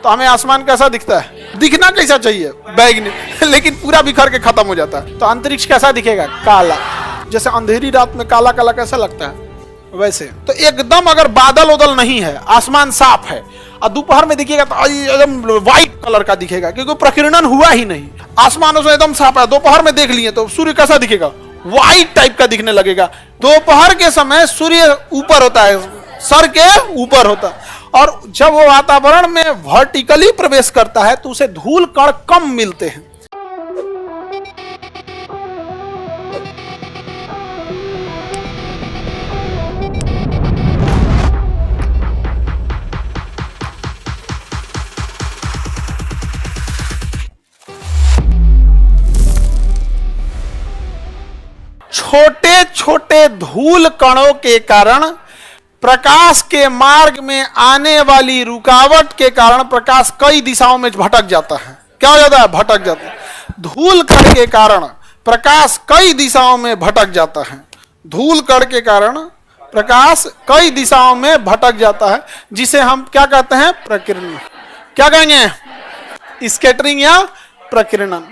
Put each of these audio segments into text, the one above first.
तो हमें आसमान कैसा दिखता है? दिखना कैसा चाहिए? बैगनी, लेकिन पूरा बिखर के खत्म हो जाता है। तो अंतरिक्ष कैसा दिखेगा? काला। जैसे अंधेरी रात में काला काला कैसा लगता है, वैसे। तो एकदम अगर बादल उदल नहीं है, आसमान साफ है, और दोपहर में दिखेगा तो एकदम व्हाइट कलर का दिखेगा, क्योंकि प्रकीर्णन हुआ ही नहीं। आसमान उसमें एकदम साफ है, दोपहर में देख लिए तो सूर्य कैसा दिखेगा? व्हाइट टाइप का दिखने लगेगा। दोपहर के समय सूर्य ऊपर होता है, सर के ऊपर होता है, और जब वो वातावरण में वर्टिकली प्रवेश करता है तो उसे धूल कण कम मिलते हैं। छोटे छोटे धूल कणों के कारण प्रकाश के मार्ग में आने वाली रुकावट के कारण प्रकाश कई दिशाओं में भटक जाता है। क्या हो जाता है? भटक जाता है। धूल कण के कारण प्रकाश कई दिशाओं में भटक जाता है। धूल कण के कारण प्रकाश कई दिशाओं में भटक जाता है, जिसे हम क्या कहते हैं? प्रकीर्णन। क्या कहेंगे? स्कैटरिंग या प्रकीर्णन।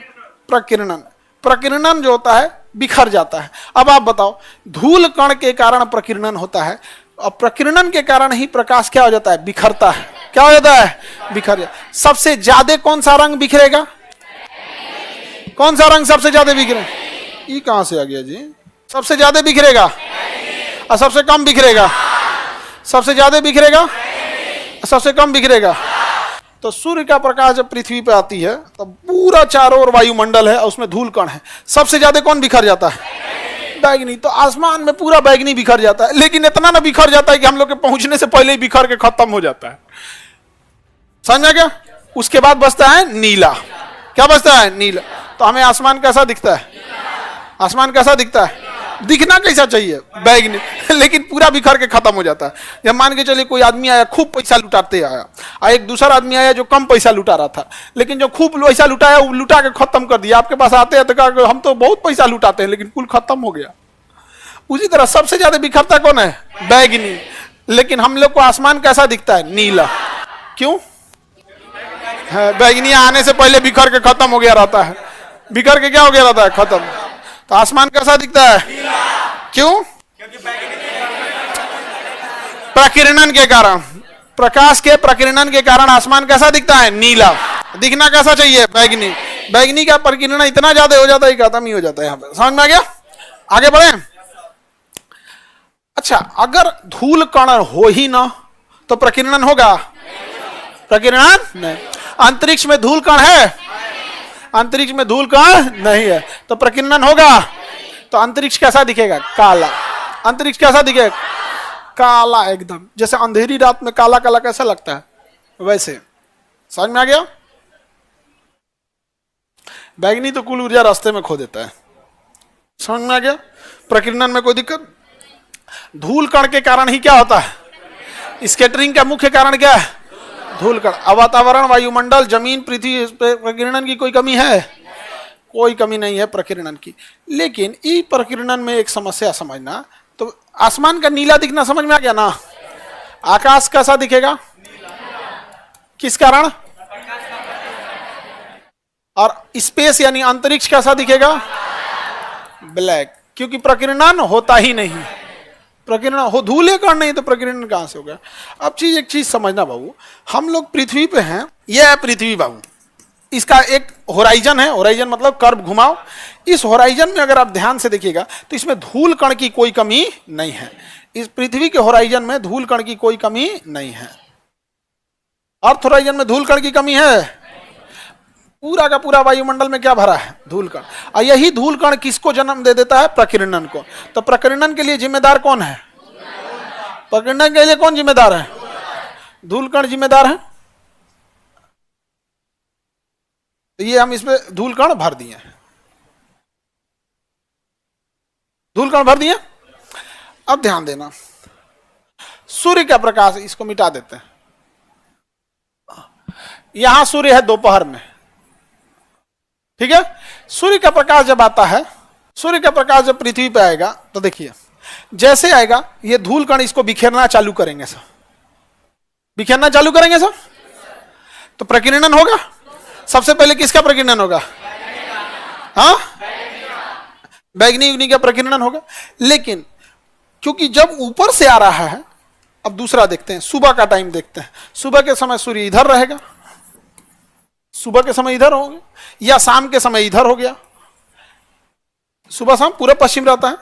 प्रकीर्णन, प्रकीर्णन जो होता है बिखर जाता है। अब आप बताओ, धूल कण के कारण प्रकीर्णन होता है, और प्रकीर्णन के कारण ही प्रकाश क्या हो जाता है? बिखरता है। क्या हो जाता है? बिखर जाता है। सबसे ज्यादा कौन सा रंग बिखरेगा? कौन सा रंग सबसे ज्यादा बिखरे? ये कहां से आ गया जी? सबसे ज्यादा बिखरेगा और सबसे कम बिखरेगा? सबसे ज्यादा बिखरेगा और सबसे कम बिखरेगा। तो सूर्य का प्रकाश जब पृथ्वी पे आती है तो पूरा चारों ओर वायुमंडल है और उसमें धूल कण है। सबसे ज्यादा कौन बिखर जाता है? बैगनी। तो आसमान में पूरा बैगनी बिखर जाता है, लेकिन इतना ना बिखर जाता है कि हम लोग के पहुंचने से पहले ही बिखर के खत्म हो जाता है। समझा क्या? उसके बाद बचता है नीला। क्या बचता है? नीला। तो हमें आसमान कैसा दिखता है? आसमान कैसा दिखता है? दिखना कैसा चाहिए? बैगनी, लेकिन पूरा बिखर के खत्म हो जाता है। जब मान के चलिए कोई आदमी आया, खूब पैसा लुटाते आया, और एक दूसरा आदमी आया जो कम पैसा लुटा रहा था, लेकिन जो खूब पैसा लुटाया वो लुटा के खत्म कर दिया। आपके पास आते हैं तो कहा हम तो बहुत पैसा लुटाते हैं, लेकिन कुल खत्म हो गया। उसी तरह सबसे ज्यादा बिखरता कौन है? बैगनी। लेकिन हम लोग को आसमान कैसा दिखता है? नीला। क्यों? बैगनी आने से पहले बिखर के खत्म हो गया रहता है। बिखर के क्या हो गया रहता है? खत्म। तो आसमान कैसा दिखता है? क्यों? प्रकीर्णन के कारण, प्रकाश के प्रकीर्णन के कारण आसमान कैसा दिखता है? नीला। दिखना कैसा चाहिए? बैगनी। बैगनी का प्रकीर्णन इतना ज्यादा हो जाता है कि खत्म ही हो जाता है। यहाँ पे समझ में आ गया? आगे बढ़े। अच्छा, अगर धूल कण हो ही ना तो प्रकीर्णन होगा? प्रकीर्णन नहीं। अंतरिक्ष में धूल कण है? अंतरिक्ष में धूल कण नहीं है, तो प्रकीर्णन होगा? तो अंतरिक्ष कैसा दिखेगा? काला। अंतरिक्ष कैसा दिखेगा? काला एकदम। जैसे अंधेरी रात में काला काला कैसा लगता है, वैसे। समझ में आ गया? बैगनी तो कुल ऊर्जा रास्ते में खो देता है। समझ में आ गया? प्रकीर्णन में कोई दिक्कत? धूल कण के कारण ही क्या होता है? स्कैटरिंग का मुख्य कारण क्या है? धूल कण। वातावरण, वायुमंडल, जमीन, पृथ्वी, प्रकीर्णन की कोई कमी है? कोई कमी नहीं है प्रकीर्णन की। लेकिन ई प्रकीर्णन में एक समस्या समझना। तो आसमान का नीला दिखना समझ में आ गया ना? आकाश कैसा दिखेगा? किस कारण? और स्पेस यानी अंतरिक्ष कैसा दिखेगा? ब्लैक। क्योंकि प्रकीर्णन होता ही नहीं। प्रकीर्णन हो, धूले कण नहीं तो प्रकीर्णन कहां से हो गया? अब एक चीज समझना बाबू, हम लोग पृथ्वी पे हैं, यह है पृथ्वी बाबू। इसका एक होराइजन है, होराइजन मतलब कर्व घुमाओ। इस होराइजन में अगर आप ध्यान से देखिएगा तो इसमें धूल कण की कोई कमी नहीं है। इस पृथ्वी के होराइजन में धूल कण की कोई कमी नहीं है। अर्थ होराइजन में धूल कण की कमी है? पूरा का पूरा वायुमंडल में क्या भरा है? धूल कण। और यही धूल कण किसको जन्म दे देता है? प्रकीर्णन को। तो प्रकीर्णन के लिए जिम्मेदार कौन है? प्रकीर्णन के लिए कौन जिम्मेदार है? धूल कण जिम्मेदार है। तो ये हम इसमें धूल कण भर दिए हैं। धूल कण भर दिए। अब ध्यान देना, सूर्य का प्रकाश, इसको मिटा देते हैं। यहां सूर्य है दोपहर में, ठीक है? सूर्य का प्रकाश जब आता है, सूर्य का प्रकाश जब पृथ्वी पे आएगा तो देखिए जैसे आएगा ये धूल कण इसको बिखेरना चालू करेंगे सर। बिखेरना चालू करेंगे सर। तो प्रकीर्णन होगा। सबसे पहले किसका प्रकीर्णन होगा? हाँ, बैगनी अग्नि का प्रकीर्णन होगा। लेकिन क्योंकि जब ऊपर से आ रहा है, अब दूसरा देखते हैं, सुबह का टाइम देखते हैं। सुबह के समय सूर्य इधर रहेगा, सुबह के समय इधर हो गया, या शाम के समय इधर हो गया। सुबह शाम पूरा पश्चिम रहता है।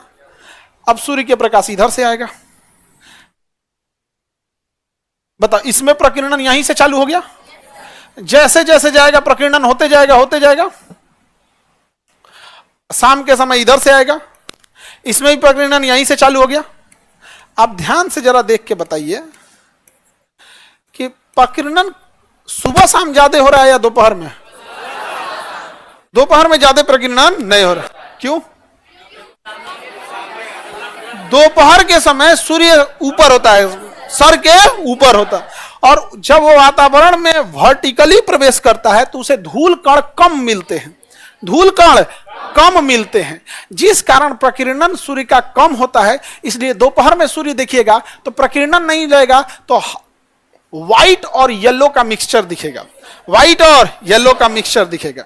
अब सूर्य के प्रकाश इधर से आएगा। बता, इसमें प्रकीर्णन यहीं से चालू हो गया। जैसे जैसे जाएगा प्रकीर्णन होते जाएगा, होते जाएगा। शाम के समय इधर से आएगा, इसमें भी प्रकीर्णन यहीं से चालू हो गया। आप ध्यान से जरा देख के बताइए कि प्रकीर्णन सुबह शाम ज्यादा हो रहा है या दोपहर में? दोपहर में ज्यादा प्रकीर्णन नहीं हो रहा। क्यों? दोपहर के समय सूर्य ऊपर होता है, सर के ऊपर होता है, और जब वो वातावरण में वर्टिकली प्रवेश करता है तो उसे धूल कण कम मिलते हैं, धूल कण कम मिलते हैं, जिस कारण प्रकीर्णन सूर्य का कम होता है। इसलिए दोपहर में सूर्य देखिएगा तो प्रकीर्णन नहीं रहेगा, तो व्हाइट और येलो का मिक्सचर दिखेगा, व्हाइट और येलो का मिक्सचर दिखेगा।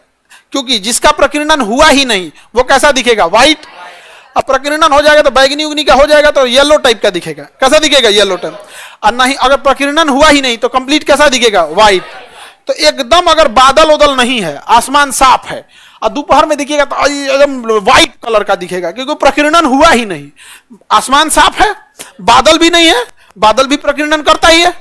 क्योंकि जिसका प्रकीर्णन हुआ ही नहीं वो कैसा दिखेगा? व्हाइट। अब प्रकीर्णन हो जाएगा तो बैगनी उगनी का हो जाएगा तो येलो टाइप का दिखेगा। कैसा दिखेगा? Yellow type. और नहीं, अगर प्रकीर्णन हुआ ही नहीं तो कंप्लीट कैसा दिखेगा? व्हाइट। तो एकदम अगर बादल उदल नहीं है, आसमान साफ है, और दोपहर में दिखेगा तो एकदम व्हाइट कलर का दिखेगा, क्योंकि प्रकीर्णन हुआ ही नहीं। आसमान साफ है, बादल भी नहीं है, बादल भी प्रकीर्णन करता ही है,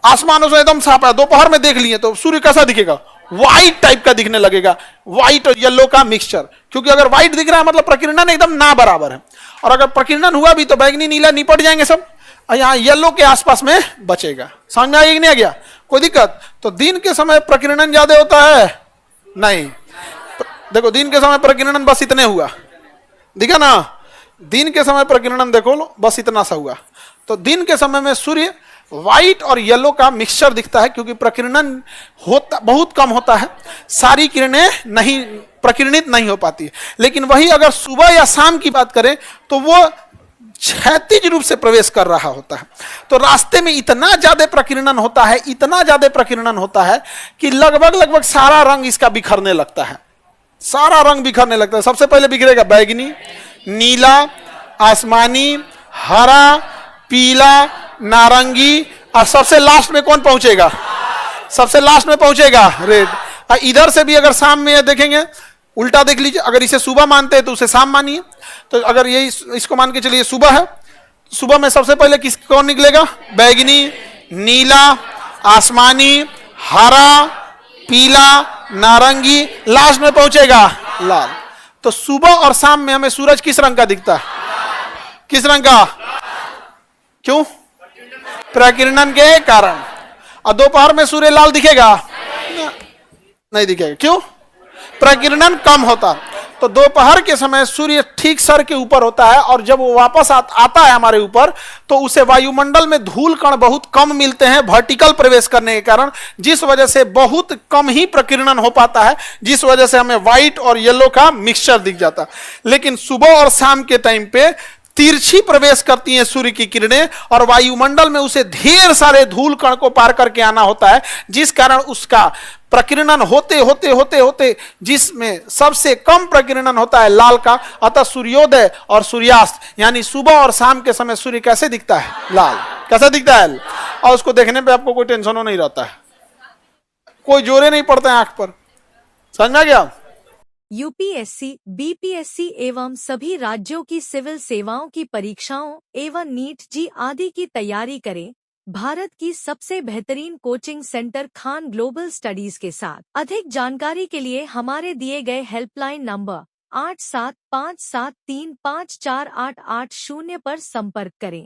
आसमान उसमें एकदम साफ है। दोपहर में देख लिए तो सूर्य कैसा दिखेगा? व्हाइट टाइप का दिखने लगेगा, व्हाइट और येलो का मिक्सचर। क्योंकि अगर व्हाइट दिख रहा है मतलब प्रकीर्णन एकदम ना बराबर है, और अगर प्रकीर्णन हुआ भी तो बैगनी नीला निपट जाएंगे सब, और यहाँ येलो के आसपास में बचेगा। समझ में आ गया कि नहीं आ गया? कोई दिक्कत? तो दिन के समय प्रकीर्णन ज्यादा होता है नहीं। देखो दिन के समय प्रकीर्णन बस इतने हुआ, दिखा ना? दिन के समय प्रकीर्णन देखो लो बस इतना सा हुआ। तो दिन के समय में सूर्य व्हाइट और येलो का मिक्सचर दिखता है, क्योंकि प्रकीर्णन होता बहुत कम होता है, सारी किरणें नहीं प्रकीर्णित नहीं हो पाती है। लेकिन वही अगर सुबह या शाम की बात करें तो वो क्षैतिज रूप से प्रवेश कर रहा होता है, तो रास्ते में इतना ज्यादा प्रकीर्णन होता है, इतना ज्यादा प्रकीर्णन होता है कि लगभग लगभग सारा रंग इसका बिखरने लगता है, सारा रंग बिखरने लगता है। सबसे पहले बिखरेगा बैगनी, नीला, आसमानी, हरा, पीला, नारंगी, और सबसे लास्ट में कौन पहुंचेगा? सबसे लास्ट में पहुंचेगा रेड। इधर से भी अगर शाम में देखेंगे, उल्टा देख लीजिए, अगर इसे सुबह मानते हैं तो उसे शाम मानिए। तो अगर ये इसको मान के चलिए सुबह है, सुबह में सबसे पहले किस कौन निकलेगा? बैगनी, नीला, आसमानी, हरा, पीला, नारंगी, लास्ट में पहुंचेगा लाल। तो सुबह और शाम में हमें सूरज किस रंग का दिखता है? किस रंग का? क्यों? प्रकीर्णन के कारण। और दोपहर में सूर्य लाल दिखेगा? नहीं दिखेगा। क्यों? प्रकीर्णन कम होता। तो दोपहर के समय सूर्य ठीक सर के ऊपर होता है, और जब वो वापस आता है हमारे ऊपर तो उसे वायुमंडल में धूल कण बहुत कम मिलते हैं वर्टिकल प्रवेश करने के कारण, जिस वजह से बहुत कम ही प्रकीर्णन हो पाता है, जिस वजह से हमें व्हाइट और येलो का मिक्सचर दिख जाता है। लेकिन सुबह और शाम के टाइम पे तिरछी प्रवेश करती हैं सूर्य की किरणें, और वायुमंडल में उसे ढेर सारे धूल कण को पार करके आना होता है, जिस कारण उसका प्रकीर्णन होते होते होते होते जिसमें सबसे कम प्रकीर्णन होता है लाल का। अतः सूर्योदय और सूर्यास्त यानी सुबह और शाम के समय सूर्य कैसे दिखता है? लाल। कैसा दिखता है? और उसको देखने पे आपको कोई टेंशन नहीं रहता है, कोई जोरे नहीं पड़ता है आंख पर। समझ में आ गया? यूपीएससी, बीपीएससी एवं सभी राज्यों की सिविल सेवाओं की परीक्षाओं एवं नीट जी आदि की तैयारी करें भारत की सबसे बेहतरीन coaching centre Khan global studies के साथ। अधिक जानकारी के लिए हमारे दिए गए हेल्पलाइन नंबर 8757354880 पर संपर्क करें।